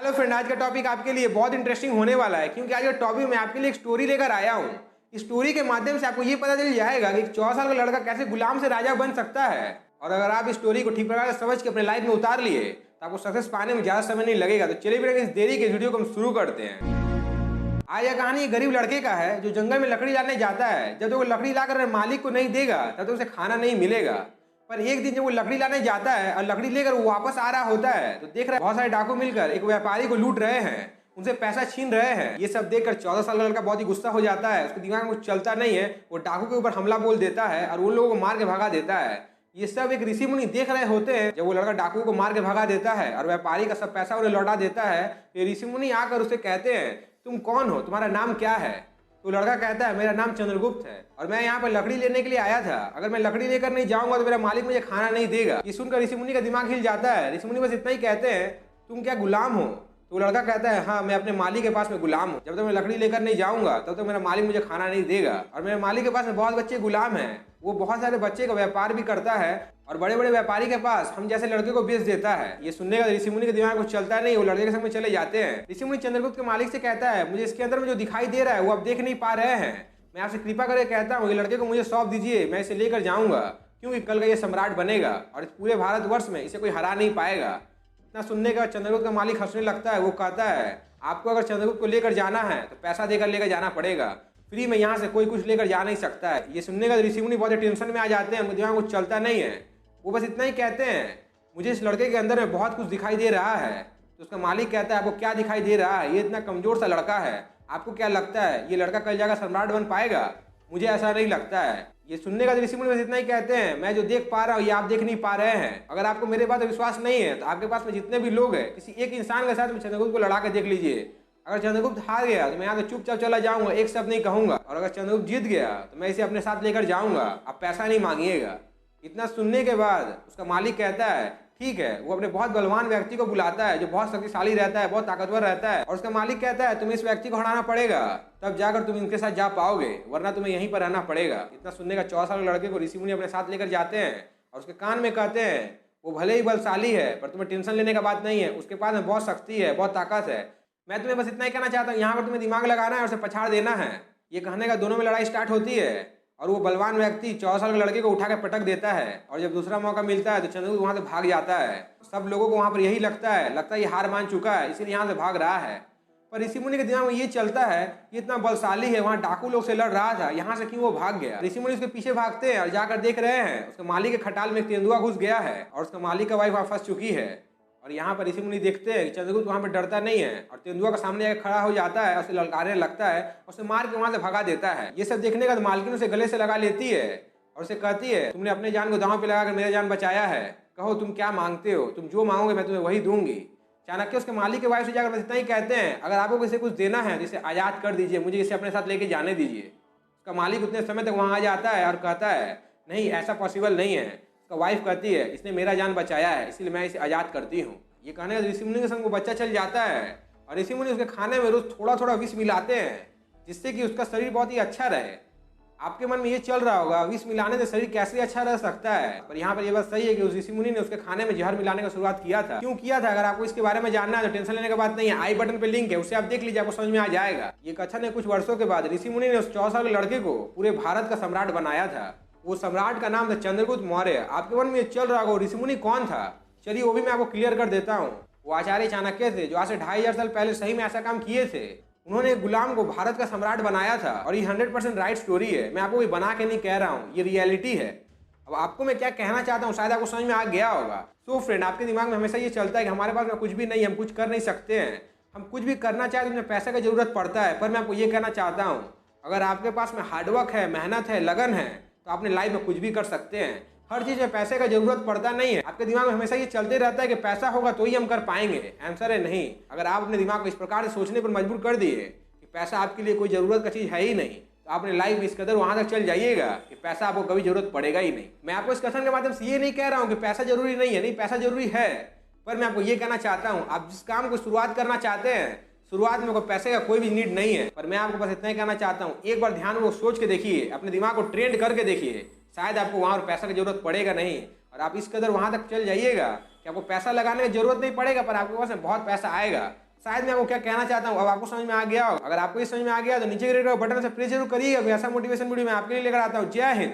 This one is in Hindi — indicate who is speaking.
Speaker 1: हेलो फ्रेंड, आज का टॉपिक आपके लिए बहुत इंटरेस्टिंग होने वाला है क्योंकि आज का टॉपिक मैं आपके लिए एक स्टोरी लेकर आया हूँ। इस स्टोरी के माध्यम से आपको ये पता चल जाएगा कि एक 14 साल का लड़का कैसे गुलाम से राजा बन सकता है। और अगर आप इस स्टोरी को ठीक प्रकार से समझ के अपने लाइफ में उतार लिए तो आपको सक्सेस पाने में ज़्यादा समय नहीं लगेगा। तो चलिए फिर इस देरी के वीडियो को हम शुरू करते हैं। आज यह कहानी एक गरीब लड़के का है जो जंगल में लकड़ी लाने जाता है। जब तक वो लकड़ी लाकर मालिक को नहीं देगा तब तक उसे खाना नहीं मिलेगा। पर एक दिन जब वो लकड़ी लाने जाता है और लकड़ी लेकर वो वापस आ रहा होता है तो देख रहा है बहुत सारे डाकू मिलकर एक व्यापारी को लूट रहे हैं, उनसे पैसा छीन रहे हैं। ये सब देखकर 14 साल का लड़का बहुत ही गुस्सा हो जाता है। उसके दिमाग में कुछ चलता नहीं है। वो डाकू के ऊपर हमला बोल देता है और उन लोगों को मार के भगा देता है। ये सब एक ऋषि मुनि देख रहे होते हैं। जब वो लड़का डाकू को मार के भगा देता है और व्यापारी का सब पैसा उन्हें लौटा देता है, ये ऋषि मुनि आकर उसे कहते हैं, तुम कौन हो, तुम्हारा नाम क्या है? तो लड़का कहता है, मेरा नाम चंद्रगुप्त है और मैं यहाँ पर लकड़ी लेने के लिए आया था। अगर मैं लकड़ी लेकर नहीं जाऊंगा तो मेरा मालिक मुझे खाना नहीं देगा। ये सुनकर ऋषि मुनि का दिमाग हिल जाता है। ऋषि मुनि बस इतना ही कहते हैं, तुम क्या गुलाम हो? तो लड़का कहता है, हाँ मैं अपने मालिक के पास में गुलाम हूँ। जब तक मैं लकड़ी लेकर नहीं जाऊंगा तब तक मेरा मालिक मुझे खाना नहीं देगा। और मेरे मालिक के पास में बहुत बच्चे गुलाम हैं। वो बहुत सारे बच्चे का व्यापार भी करता है और बड़े बड़े व्यापारी के पास हम जैसे लड़के को बेच देता है। ये सुनने का ऋषि मुनि के दिमाग में कुछ चलता नहीं। वो लड़के के संग में चले जाते हैं। ऋषि मुनि चंद्रगुप्त के मालिक से कहता है, मुझे इसके अंदर में जो दिखाई दे रहा है वो आप देख नहीं पा रहे हैं। मैं आपसे कृपा करके कहता हूँ, ये लड़के को मुझे सौंप दीजिए, मैं इसे लेकर जाऊंगा क्योंकि कल का ये सम्राट बनेगा और इस पूरे भारतवर्ष में इसे कोई हरा नहीं पाएगा। इतना सुनने के बाद चंद्रगुप्त का मालिक हंसने लगता है। वो कहता है, आपको अगर चंद्रगुप्त को लेकर जाना है तो पैसा देकर लेकर जाना पड़ेगा, फ्री में यहाँ से कोई कुछ लेकर जा नहीं सकता है। ये सुनने का ऋषि मुनि बहुत टेंशन में आ जाते हैं। उनके दिमाग में कुछ चलता नहीं है। वो बस इतना ही कहते हैं, मुझे इस लड़के के अंदर में बहुत कुछ दिखाई दे रहा है। तो उसका मालिक कहता है, आपको क्या दिखाई दे रहा है? ये इतना कमजोर सा लड़का है, आपको क्या लगता है ये लड़का कल जाकर सम्राट बन पाएगा? मुझे ऐसा नहीं लगता है। ये सुनने का ऋषि मुनि बस इतना ही कहते हैं, मैं जो देख पा रहा हूँ ये आप देख नहीं पा रहे हैं। अगर आपको मेरे बात पर विश्वास नहीं है तो आपके पास में जितने भी लोग हैं किसी एक इंसान के साथ में चंद्रगुप्त को लड़ा के देख लीजिए। अगर चंद्रगुप्त हार गया तो मैं यहाँ से चुपचाप चला जाऊंगा, एक शब्द नहीं कहूंगा। और अगर चंद्रगुप्त जीत गया तो मैं इसे अपने साथ लेकर जाऊंगा, आप पैसा नहीं मांगिएगा। इतना सुनने के बाद उसका मालिक कहता है, ठीक है। वो अपने बहुत बलवान व्यक्ति को बुलाता है जो बहुत शक्तिशाली रहता है, बहुत ताकतवर रहता है। और उसका मालिक कहता है, तुम्हें इस व्यक्ति को हराना पड़ेगा, तब जाकर तुम इनके साथ जा पाओगे, वरना तुम्हें यहीं पर रहना पड़ेगा। इतना सुनने का 14 साल के लड़के को ऋषि मुनि अपने साथ लेकर जाते हैं और उसके कान में कहते हैं, वो भले ही बलशाली है पर तुम्हें टेंशन लेने का बात नहीं है, उसके पास में बहुत शक्ति है, बहुत ताकत है। मैं तुम्हें बस इतना ही कहना चाहता हूँ, यहाँ पर तुम्हें दिमाग लगाना है और उसे पछाड़ देना है। ये कहने का दोनों में लड़ाई स्टार्ट होती है और वो बलवान व्यक्ति 14 साल के लड़के को उठा के पटक देता है। और जब दूसरा मौका मिलता है तो चंद्रगुप्त वहाँ से भाग जाता है। सब लोगों को वहाँ पर यही लगता है ये हार मान चुका है, इसीलिए यहाँ से भाग रहा है। पर ऋषि मुनि के दिमाग में ये चलता है, ये इतना बलशाली है, वहाँ डाकू लोग से लड़ रहा था, यहाँ से क्यों वो भाग गया? ऋषि मुनि उसके पीछे भागते हैं और जाकर देख रहे हैं उसके मालिक के खटाल में एक तेंदुआ घुस गया है और उसका मालिक का वाइफ वहाँ फंस चुकी है। और यहाँ पर ऋषि मुनि देखते हैं कि चंद्रगुप्त वहाँ पर डरता नहीं है और तेंदुआ का सामने आकर खड़ा हो जाता है, उसे ललकारने लगता है, उसे मार के वहाँ से भगा देता है। ये सब देखने का मालकिन उसे गले से लगा लेती है और उसे कहती है, तुमने अपने जान को दांव पे लगाकर मेरा जान बचाया है, कहो तुम क्या मांगते हो? तुम जो मांगोगे मैं तुम्हें वही दूंगी। चाणक्य उसके मालिक के वाइफ से जाकर बस इतना ही कहते हैं, अगर आपको किसी कुछ देना है तो इसे आज़ाद कर दीजिए, मुझे इसे अपने साथ लेके जाने दीजिए। उसका मालिक उतने समय तक वहाँ आ जाता है और कहता है, नहीं ऐसा पॉसिबल नहीं है। उसका वाइफ कहती है, इसने मेरा जान बचाया है इसलिए मैं इसे आज़ाद करती हूँ। ये कहने का ऋषि मुनि के संग वो बच्चा चल जाता है और ऋषि मुनि उसके खाने में रोज थोड़ा थोड़ा विष मिलाते हैं जिससे कि उसका शरीर बहुत ही अच्छा रहे। आपके मन में ये चल रहा होगा, विष मिलाने से शरीर कैसे अच्छा रह सकता है? पर यहाँ पर ये बात सही है कि उस ऋषि मुनि ने उसके खाने में जहर मिलाने का शुरुआत किया था। क्यों किया था? अगर आपको इसके बारे में जानना है तो टेंशन लेने का बात नहीं है, आई बटन पे लिंक है, उसे आप देख लीजिए, आपको समझ में आ जाएगा। ये कथन है कुछ वर्षों के बाद ऋषि मुनि ने उस 14 साल के लड़के को पूरे भारत का सम्राट बनाया था। वो सम्राट का नाम था चंद्रगुप्त मौर्य। आपके मन में ये चल रहा होगा ऋषि मुनि कौन था? चलिए वो भी मैं आपको क्लियर कर देता हूँ। वो आचार्य चाणक्य थे जो आज से 2500 साल पहले सही में ऐसा काम किए थे। उन्होंने एक गुलाम को भारत का सम्राट बनाया था और ये 100% राइट स्टोरी है। मैं आपको ये बना के नहीं कह रहा हूँ, ये रियलिटी है। अब आपको मैं क्या कहना चाहता हूँ शायद आपको समझ में आ गया होगा। सो फ्रेंड, आपके दिमाग में हमेशा ये चलता है कि हमारे पास में कुछ भी नहीं है, हम कुछ कर नहीं सकते हैं। हम कुछ भी करना चाहें तो हमें पैसे की जरूरत पड़ता है। पर मैं आपको ये कहना चाहता हूँ, अगर आपके पास में हार्डवर्क है, मेहनत है, लगन है तो अपने लाइफ में कुछ भी कर सकते हैं। हर चीज़ में पैसे का जरूरत पड़ता नहीं है। आपके दिमाग में हमेशा ये चलते रहता है कि पैसा होगा तो ही हम कर पाएंगे। आंसर है नहीं। अगर आप अपने दिमाग को इस प्रकार से सोचने पर मजबूर कर दिए कि पैसा आपके लिए कोई ज़रूरत का चीज़ है ही नहीं, तो आपने लाइफ में इस कदर वहाँ तक चल जाइएगा कि पैसा आपको कभी जरूरत पड़ेगा ही नहीं। मैं आपको इस कथन के माध्यम से ये नहीं कह रहा हूँ कि पैसा जरूरी नहीं है, नहीं पैसा जरूरी है। पर मैं आपको ये कहना चाहता हूँ, आप जिस काम को शुरुआत करना चाहते हैं शुरुआत में कोई पैसे का कोई भी नीड नहीं है। पर मैं आपको बस इतना ही कहना चाहता हूँ, एक बार ध्यान में सोच के देखिए, अपने दिमाग को ट्रेंड करके देखिए, शायद आपको वहाँ पर पैसा की जरूरत पड़ेगा नहीं। और आप इस कदर वहाँ तक चल जाइएगा कि आपको पैसा लगाने की जरूरत नहीं पड़ेगा, पर आपके पास में बहुत पैसा आएगा। शायद मैं आपको क्या कहना चाहता हूँ अब आपको समझ में आ गया हो। अगर आपको ये समझ में आ गया तो नीचे के रेड बटन से प्रेस जरूर करिएगा। ऐसा मोटिवेशन वीडियो मैं आपके लिए लेकर आता हूँ। जय हिंद।